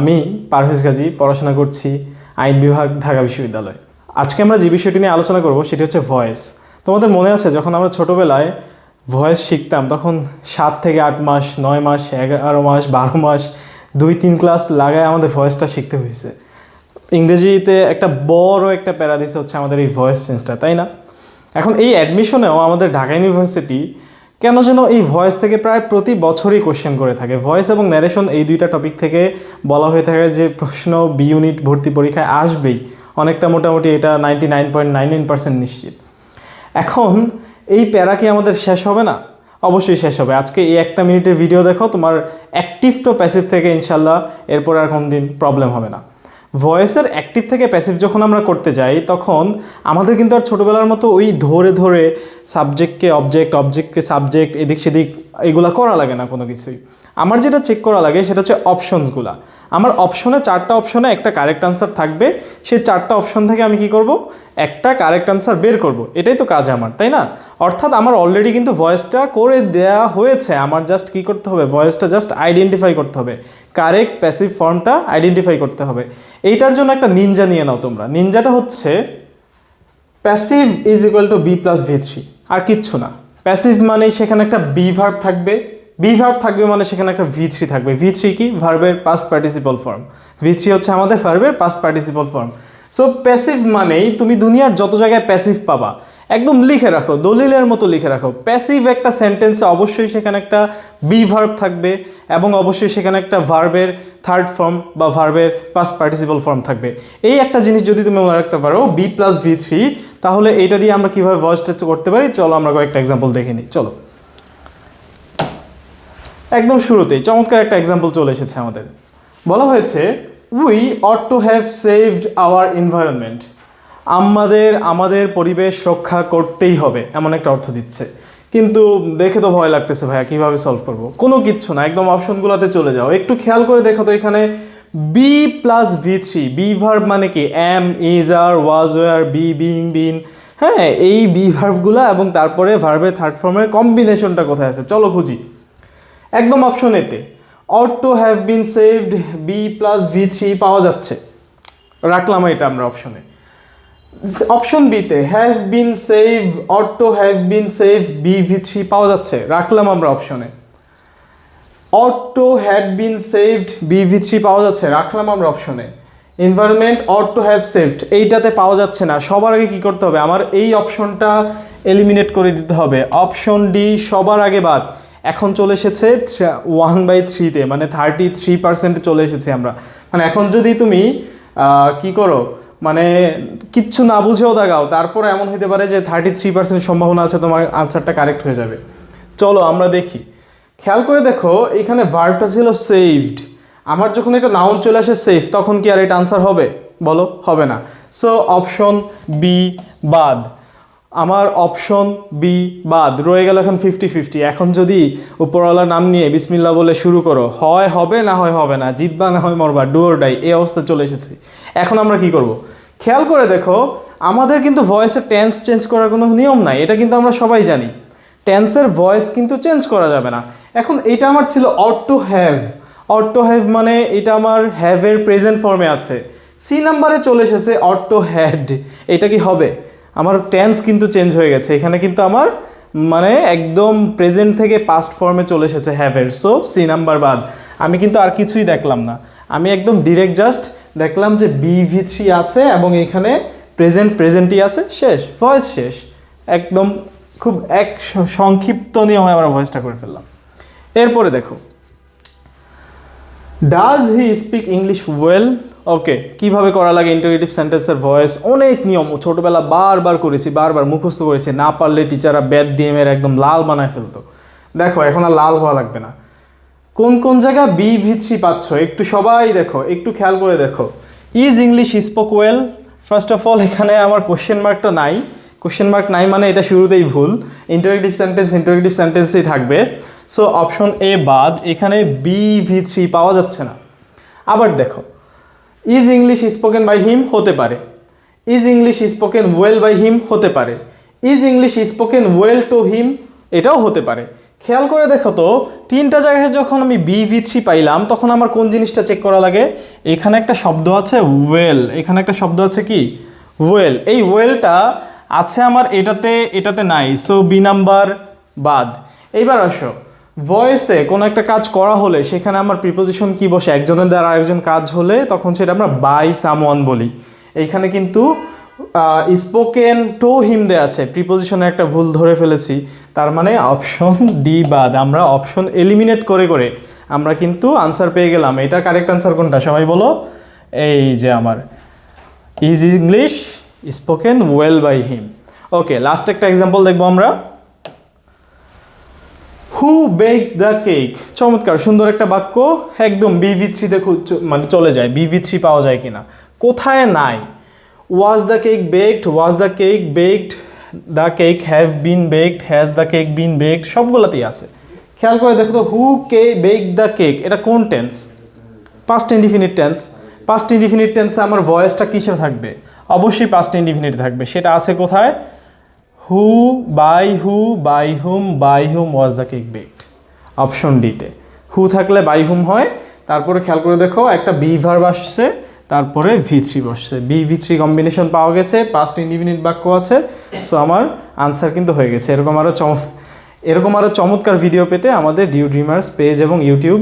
আমি পারভেজ গাজী পড়াশোনা করছি আইন বিভাগ, ঢাকা বিশ্ববিদ্যালয়। আজকে আমরা যে বিষয়টি নিয়ে আলোচনা করব সেটি হচ্ছে ভয়েস। তোমাদের মনে আছে যখন আমরা ছোটোবেলায় ভয়েস শিখতাম তখন 7 থেকে 8 মাস, 9 মাস, 11 মাস, 12 মাস, 2-3 ক্লাস লাগায় আমাদের ভয়েসটা শিখতে হয়েছে। ইংরেজিতে একটা বড় একটা প্যারা দিছে হচ্ছে আমাদের এই ভয়েস চেঞ্জটা, তাই না? এখন এই অ্যাডমিশনেও আমাদের ঢাকা ইউনিভার্সিটি কেন যেন এই ভয়েস থেকে প্রায় প্রতি বছরই কোশ্চেন করে থাকে। ভয়েস এবং ন্যারেশন এই দুইটা টপিক থেকে বলা হয়ে থাকে যে প্রশ্ন বি ইউনিট ভর্তি পরীক্ষায় আসবেই, অনেকটা মোটামুটি এটা 99.99% নিশ্চিত। এখন এই প্যারা কি আমাদের শেষ হবে না? অবশ্যই শেষ হবে। আজকে এই 1 মিনিটের ভিডিও দেখো, তোমার অ্যাক্টিভ টু প্যাসিভ থেকে ইনশাল্লাহ এরপর আর কোনো দিন প্রবলেম হবে না। ভয়েসের অ্যাক্টিভ থেকে প্যাসিভ যখন আমরা করতে যাই তখন আমাদের কিন্তু আর ছোটোবেলার মতো ওই ধরে ধরে সাবজেক্টকে অবজেক্ট, অবজেক্টকে সাবজেক্ট, এদিক সেদিক এগুলা করা লাগে না কোনো কিছুই। আমার যেটা চেক করা লাগে সেটা হচ্ছে অপশনসগুলা। আমার অপশনে 4টা অপশনে একটা কারেক্ট আনসার থাকবে, সেই 4টা অপশন থেকে আমি কি করব, একটা কারেক্ট আনসার বের করব। এটাই তো কাজ আমার, তাই না? অর্থাৎ আমার অলরেডি কিন্তু ভয়েসটা করে দেয়া হয়েছে, আমার জাস্ট কি করতে হবে, ভয়েসটা জাস্ট আইডেন্টিফাই করতে হবে, কারেক্ট প্যাসিভ ফর্মটা আইডেন্টিফাই করতে হবে। এইটার জন্য একটা নিনজা নিয়ে নাও তোমরা। নিনজাটা হচ্ছে passive is equal to B plus V three, আর কিচ্ছু না। প্যাসিভ মানে সেখানে একটা বি ভার্ব থাকবে, বি ভার্ব থাকবে মানে সেখানে একটা ভি থ্রি থাকবে। ভি থ্রি কি? ভার্বের past participle form. V three হচ্ছে আমাদের ভার্বের past participle form. So passive মানেই তুমি দুনিয়ার যত জায়গায় প্যাসিভ পাবা একদম লিখে রাখো, দলিলের মতো লিখে রাখো। প্যাসিভ একটা সেন্টেন্সে অবশ্যই সেখানে একটা বি ভার্ব থাকবে এবং অবশ্যই সেখানে একটা ভার্বের থার্ড ফর্ম বা ভার্বের পাস্ট পার্টিসিপল ফর্ম থাকবে। এই একটা জিনিস যদি তুমি মনে রাখতে পারো, বি প্লাস ভি থ্রি, তাহলে এইটা দিয়ে আমরা কীভাবে ভয়েস টেস্ট করতে পারি চলো আমরা কয়েকটা এক্সাম্পল দেখে নিই। চলো, একদম শুরুতেই চমৎকার একটা এক্সাম্পল চলে এসেছে আমাদের। বলা হয়েছে we ought to have saved our environment. আমাদের পরিবেশ রক্ষা করতেই হবে, এমন একটা অর্থ দিচ্ছে। কিন্তু দেখে তো ভয় লাগতেছে ভাইয়া, কীভাবে সলভ করবো? কোনো কিচ্ছু না, একদম অপশনগুলোতে চলে যাও। একটু খেয়াল করে দেখো তো, এখানে B plus V three, B verb মানে কি? Am, is, are, was, were, be, being, been. হ্যাঁ, এই বি ভার্বগুলো এবং তারপরে ভার্বের থার্ড ফর্মের কম্বিনেশনটা কোথায় আছে চলো খুঁজি। একদম অপশন এতে ought to have been saved B plus V three পাওয়া যাচ্ছে, রাখলাম এটা আমরা অপশনে। অপশন বিতে have been save, ought to have been save B V three পাওয়া যাচ্ছে, রাখলাম আমরা অপশনে। Ought to have been saved B V three পাওয়া যাচ্ছে, রাখলাম আমরা অপশনে। Environment ought to have saved এইটাতে পাওয়া যাচ্ছে না। সবার আগে কি করতে হবে, আমার এই অপশনটা এলিমিনেট করে দিতে হবে। অপশন ডি সবার আগে বাদ। এখন চলে এসেছে 1/3-তে, মানে 33% চলে এসেছি আমরা। মানে এখন যদি তুমি কি করো, মানে কিচ্ছু না বুঝেও দাগাও, তারপর এমন হতে পারে যে 33% সম্ভাবনা আছে তোমার আনসারটা কারেক্ট হয়ে যাবে। চলো আমরা দেখি, খেয়াল করে দেখো এখানে ভার্বটা ছিল সেভড। আমার যখন একটা নাউন চলে আসে সেভ, তখন কি আর এটা আনসার হবে? বলো, হবে না। সো অপশন বি বাদ। আমার অপশন বি বাদ, রয়ে গেল এখন 50-50। এখন যদি উপরওয়ালার নাম নিয়ে বিসমিল্লাহ বলে শুরু করো, হয় হবে না হয় হবে না, জিতবা না হয় মরবা, ডু অর ডাই, এই অবস্থা চলে এসেছি। এখন আমরা কি করব? খেয়াল করে দেখো, আমাদের কিন্তু ভয়েসের টেন্স চেঞ্জ করার কোনো নিয়ম নাই, এটা কিন্তু আমরা সবাই জানি। টেন্সের ভয়েস কিন্তু চেঞ্জ করা যাবে না। এখন এটা আমার ছিল ought to have. Ought to have মানে এটা আমার হ্যাভের প্রেজেন্ট ফর্মে আছে। সি নাম্বারে চলে এসেছে অট টু হ্যাড, এটা কি হবে? আমার টেন্স কিন্তু চেঞ্জ হয়ে গেছে, এখানে কিন্তু আমার মানে একদম প্রেজেন্ট থেকে পাস্ট ফর্মে চলে এসেছে হ্যাভের। সো সি নাম্বার বাদ। আমি কিন্তু আর কিছুই দেখলাম না, আমি একদম ডিরেক্ট জাস্ট দেখলাম যে বি ভি থ্রি আছে এবং এখানে প্রেজেন্টই আছে, শেষ, ভয়েস শেষ। একদম খুব সংক্ষিপ্ত নিয়মে আমরা ভয়েসটা করে ফেললাম। এরপরে দেখো, does he speak English well? Okay, কীভাবে করা লাগে ইন্টারোগেটিভ সেন্টেন্সের ভয়েস, অনেক নিয়ম ছোটোবেলা বারবার করেছি, বারবার মুখস্থ করেছি, না পারলে টিচাররা ব্যাট দিয়ে মেরে একদম লাল বানায় ফেলতো। দেখো এখন আর লাল হওয়া লাগবে না। কোন কোন জায়গা বি ভি থ্রি পাচ্ছ একটু সবাই দেখো, একটু খেয়াল করে দেখো। Is English spoke well? First of all এখানে আমার কোশ্চেন মার্কটা নাই, কোশ্চেন মার্ক নাই মানে এটা শুরুতেই ভুল। ইন্টারোগেটিভ সেন্টেন্সেই থাকবে। সো অপশন এ বাদ, এখানে বি ভি থ্রি পাওয়া যাচ্ছে না। আবার দেখো, is English spoken by him? হতে পারে। Is English spoken well by him? হতে পারে। Is English spoken well to him? এটাও হতে পারে। খেয়াল করে দেখো তো, তিনটা জায়গায় যখন আমি BV3 পাইলাম তখন আমার কোন জিনিসটা চেক করা লাগে? এখানে একটা শব্দ আছে ওয়েল, এখানে একটা শব্দ আছে কি ওয়েল। এই ওয়েলটা আছে আমার এটাতে, এটাতে নাই, সো বি নাম্বার বাদ। এইবার আসো, ভয়েসে কোনো একটা কাজ করা হলে সেখানে আমার প্রিপোজিশন কি বসে? একজনের দ্বারা আরেকজন কাজ হলে তখন সেটা আমরা বাই সামওয়ান বলি। এইখানে কিন্তু স্পোকেন টু হিম দেয়া আছে, প্রিপোজিশনে একটা ভুল ধরে ফেলেছি, তার মানে অপশন ডি বাদ। আমরা অপশন এলিমিনেট করে করে আমরা কিন্তু আনসার পেয়ে গেলাম। এটা কারেক্ট আনসার কোনটা সবাই বলো? এই যে আমার is English spoken well by him. Okay, last একটা এক্সাম্পল দেখবো আমরা। Who bake the cake. চমৎকার, সুন্দর একটা বাক্য, একদম BV3 মানে চলে যায়, BV3 পাওয়া যায় কিনা? কোথায় নাই? Was the cake baked, was the cake baked, the cake have been baked, has the cake been baked, সবগুলোতেই আছে। খেয়াল করে দেখো তো, হু কে বেক দ্য কেক, এটা কোন tense? Past indefinite tense. Past indefinite টেন্সে আমার ভয়েসটা কিসে থাকবে? অবশ্যই পাস্ট ইনডিফিনিট থাকবে। সেটা আছে কোথায়? Who by whom by whom was the cake baked, option ডিতে। হু থাকলে বাই হুম হয়, তারপরে খেয়াল করে দেখো একটা বি ভার্ব আসছে, তারপরে V3 বসছে, BV3 কম্বিনেশন পাওয়া গেছে, পাস্ট ইনডিফিনিট বাক্য আছে। সো আমার আনসার কিন্তু হয়ে গেছে। এরকম আরও চমৎকার ভিডিও পেতে আমাদের ডিউ ড্রিমার্স পেজ এবং ইউটিউব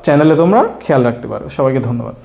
চ্যানেলে তোমরা খেয়াল রাখতে পারো। সবাইকে ধন্যবাদ।